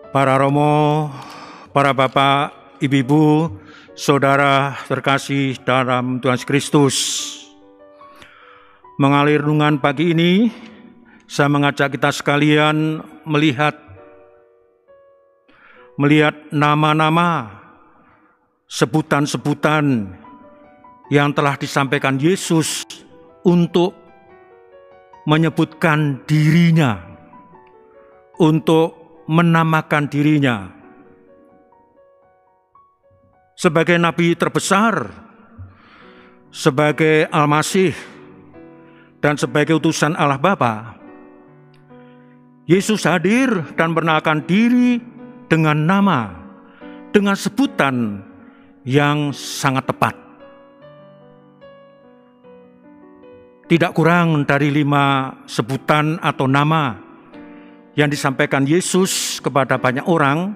Para romo, para bapak, ibu-ibu, saudara terkasih dalam Tuhan Yesus Kristus. Mengalir renungan pagi ini, saya mengajak kita sekalian melihat nama-nama, sebutan-sebutan yang telah disampaikan Yesus untuk menyebutkan dirinya, untuk menamakan dirinya sebagai nabi terbesar, sebagai Al-Masih, dan sebagai utusan Allah Bapa. Yesus hadir dan memperkenalkan diri dengan nama, dengan sebutan yang sangat tepat. Tidak kurang dari 5 sebutan atau nama yang disampaikan Yesus kepada banyak orang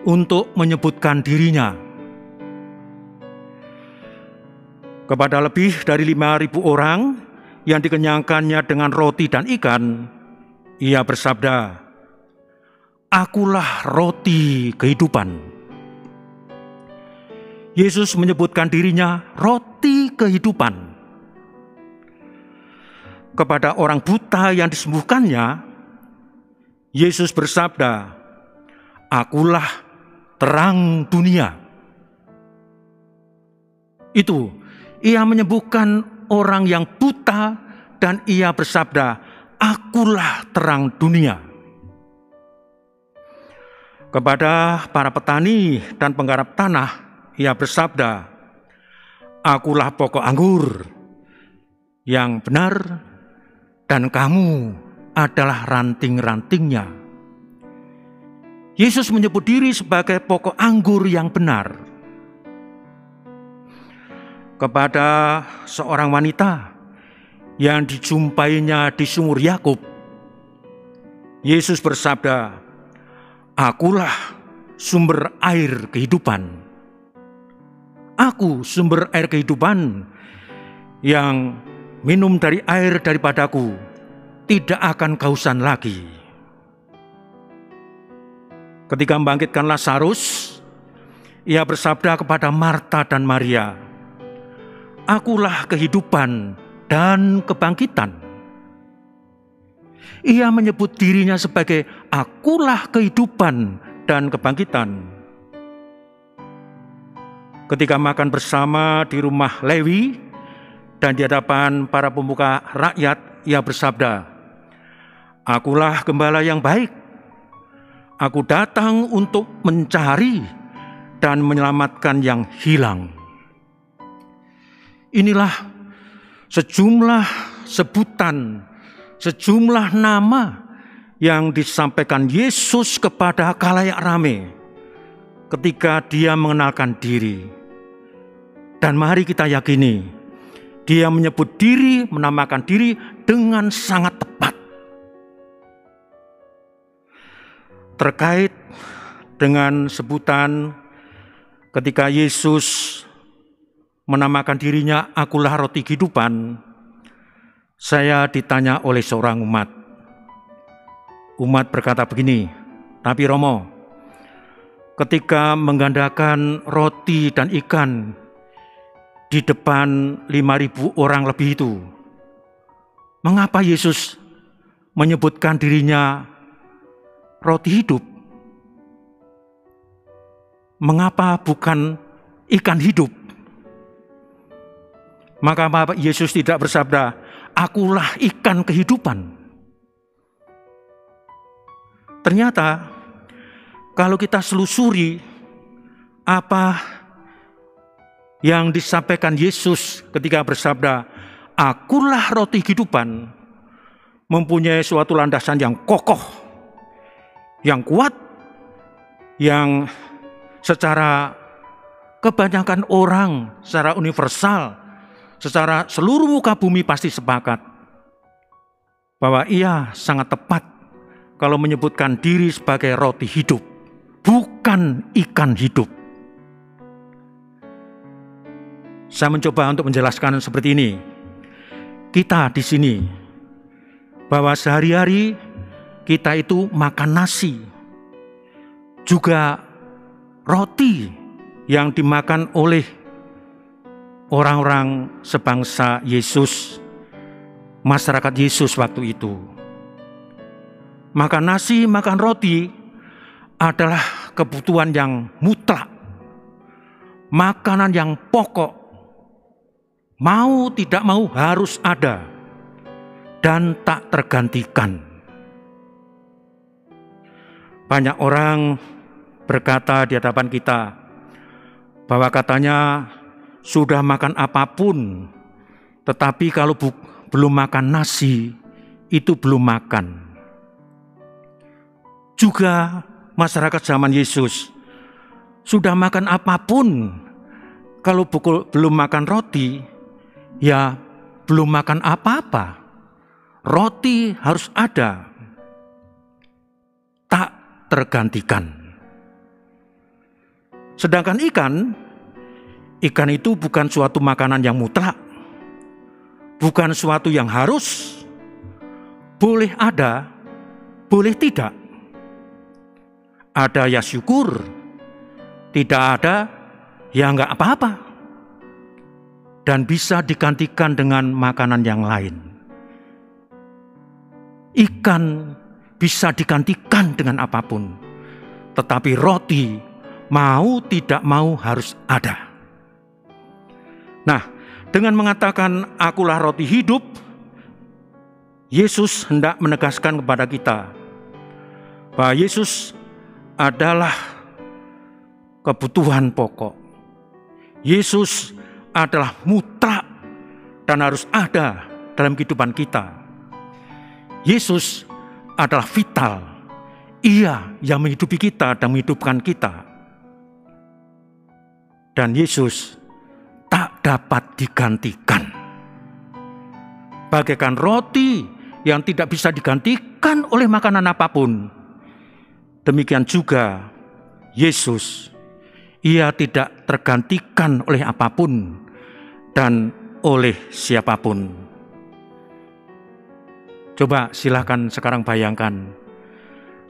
untuk menyebutkan dirinya. Kepada lebih dari 5.000 orang yang dikenyangkannya dengan roti dan ikan, ia bersabda, "Akulah roti kehidupan." Yesus menyebutkan dirinya roti kehidupan. Kepada orang buta yang disembuhkannya, Yesus bersabda, "Akulah terang dunia." Itu, ia menyembuhkan orang yang buta dan ia bersabda, "Akulah terang dunia." Kepada para petani dan penggarap tanah, ia bersabda, "Akulah pokok anggur yang benar dan kamu adalah ranting-rantingnya." Yesus menyebut diri sebagai pokok anggur yang benar. Kepada seorang wanita yang dijumpainya di sumur Yakub, Yesus bersabda, "Akulah sumber air kehidupan. Aku sumber air kehidupan, yang minum dari air daripadaku tidak akan kehausan lagi." Ketika membangkitkan Lazarus, ia bersabda kepada Marta dan Maria, "Akulah kehidupan dan kebangkitan." Ia menyebut dirinya sebagai akulah kehidupan dan kebangkitan. Ketika makan bersama di rumah Lewi dan di hadapan para pemuka rakyat, ia bersabda, "Akulah gembala yang baik. Aku datang untuk mencari dan menyelamatkan yang hilang." Inilah sejumlah sebutan, sejumlah nama yang disampaikan Yesus kepada khalayak ramai ketika dia mengenalkan diri. Dan mari kita yakini, dia menyebut diri, menamakan diri dengan sangat tepat. Terkait dengan sebutan ketika Yesus menamakan dirinya akulah roti kehidupan, saya ditanya oleh seorang umat. Umat berkata begini, "Tapi Romo, ketika menggandakan roti dan ikan di depan 5.000 orang lebih itu, mengapa Yesus menyebutkan dirinya roti hidup? Mengapa bukan ikan hidup?" Maka Yesus tidak bersabda, "Akulah ikan kehidupan." Ternyata kalau kita selusuri apa yang disampaikan Yesus ketika bersabda, "Akulah roti kehidupan," mempunyai suatu landasan yang kokoh, yang kuat, yang secara kebanyakan orang, secara universal, secara seluruh muka bumi pasti sepakat bahwa ia sangat tepat kalau menyebutkan diri sebagai roti hidup, bukan ikan hidup. Saya mencoba untuk menjelaskan seperti ini. Kita di sini, bahwa sehari-hari kita itu makan nasi, juga roti yang dimakan oleh orang-orang sebangsa Yesus, masyarakat Yesus waktu itu. Makan nasi, makan roti adalah kebutuhan yang mutlak, makanan yang pokok, mau tidak mau harus ada dan tak tergantikan. Banyak orang berkata di hadapan kita bahwa katanya sudah makan apapun, tetapi kalau belum makan nasi, itu belum makan. Juga masyarakat zaman Yesus sudah makan apapun, kalau belum makan roti, ya belum makan apa-apa. Roti harus ada, tak tergantikan. Sedangkan ikan itu bukan suatu makanan yang mutlak, bukan suatu yang harus, boleh ada, boleh tidak. Ada ya syukur, tidak ada ya enggak apa-apa. Dan bisa digantikan dengan makanan yang lain. Ikan bisa digantikan dengan apapun, tetapi roti mau tidak mau harus ada. Nah, dengan mengatakan akulah roti hidup, Yesus hendak menegaskan kepada kita bahwa Yesus adalah kebutuhan pokok. Yesus adalah mutlak dan harus ada dalam kehidupan kita. Yesus adalah vital. Ia yang menghidupi kita dan menghidupkan kita. Dan Yesus tak dapat digantikan. Bagaikan roti yang tidak bisa digantikan oleh makanan apapun, demikian juga Yesus, ia tidak tergantikan oleh apapun dan oleh siapapun. Coba silakan sekarang bayangkan,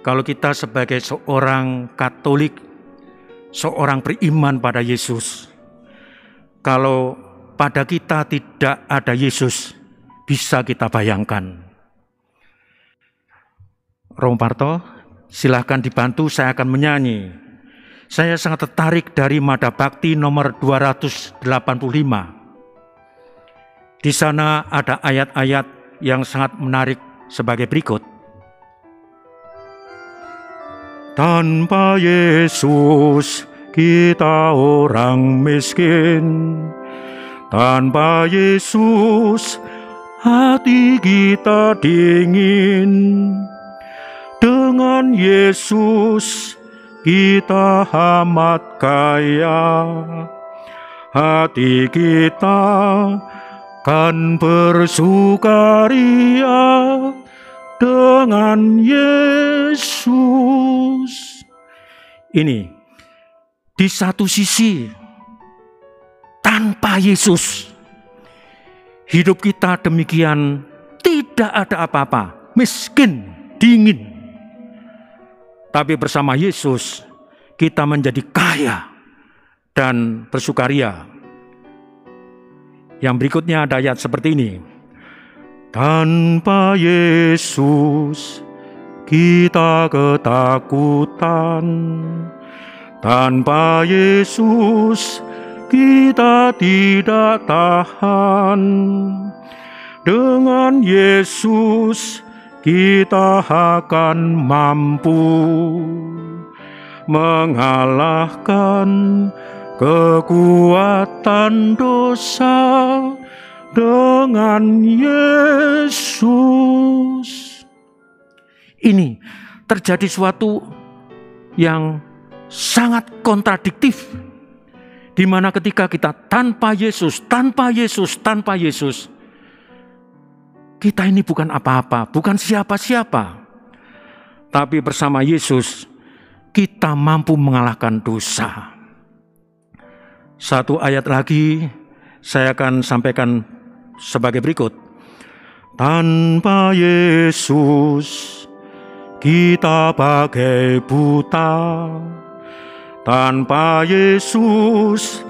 kalau kita sebagai seorang Katolik, seorang beriman pada Yesus, kalau pada kita tidak ada Yesus, bisa kita bayangkan. Romparto, silakan dibantu, saya akan menyanyi. Saya sangat tertarik dari Mada Bakti nomor 285. Di sana ada ayat-ayat yang sangat menarik sebagai berikut. Tanpa Yesus kita orang miskin. Tanpa Yesus hati kita dingin. Dengan Yesus kita amat kaya. Hati kita kan bersukaria dengan Yesus. Ini di satu sisi, tanpa Yesus hidup kita demikian tidak ada apa-apa, miskin, dingin. Tapi bersama Yesus kita menjadi kaya dan bersukaria. Yang berikutnya ada ayat seperti ini. Tanpa Yesus kita ketakutan. Tanpa Yesus kita tidak tahan. Dengan Yesus kita akan mampu mengalahkan kekuatan dosa. Dengan Yesus. Ini terjadi suatu yang sangat kontradiktif, di mana ketika kita tanpa Yesus, kita ini bukan apa-apa, bukan siapa-siapa. Tapi bersama Yesus kita mampu mengalahkan dosa. Satu ayat lagi saya akan sampaikan sebagai berikut. Tanpa Yesus kita bagai buta. Tanpa Yesus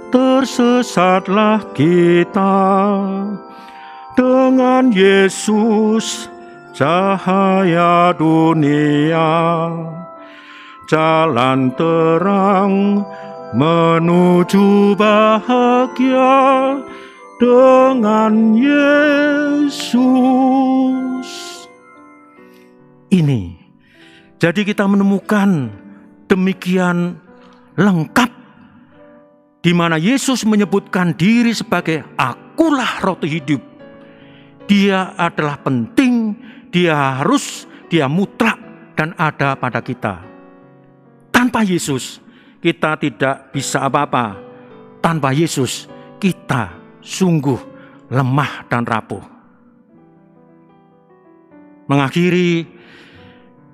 tersesatlah kita. Dengan Yesus cahaya dunia, jalan terang menuju bahagia dengan Yesus. Ini, jadi kita menemukan demikian lengkap, di mana Yesus menyebutkan diri sebagai akulah roti hidup. Dia adalah penting, dia harus, dia mutlak dan ada pada kita. Tanpa Yesus kita tidak bisa apa-apa. Tanpa Yesus kita sungguh lemah dan rapuh. Mengakhiri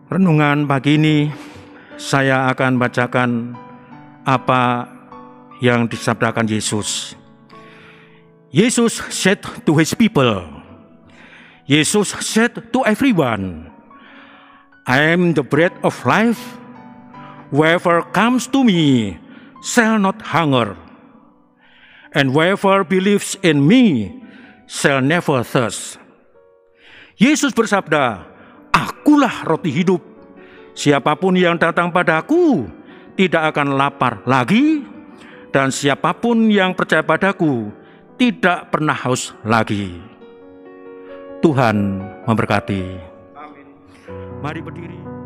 renungan pagi ini, saya akan bacakan apa yang disabdakan Yesus. Yesus said to his people, Yesus said to everyone, I am the bread of life. Whoever comes to me shall not hunger, and whoever believes in me shall never thirst. Yesus bersabda, akulah roti hidup. Siapapun yang datang padaku tidak akan lapar lagi, dan siapapun yang percaya padaku tidak pernah haus lagi. Tuhan memberkati. Amin. Mari berdiri.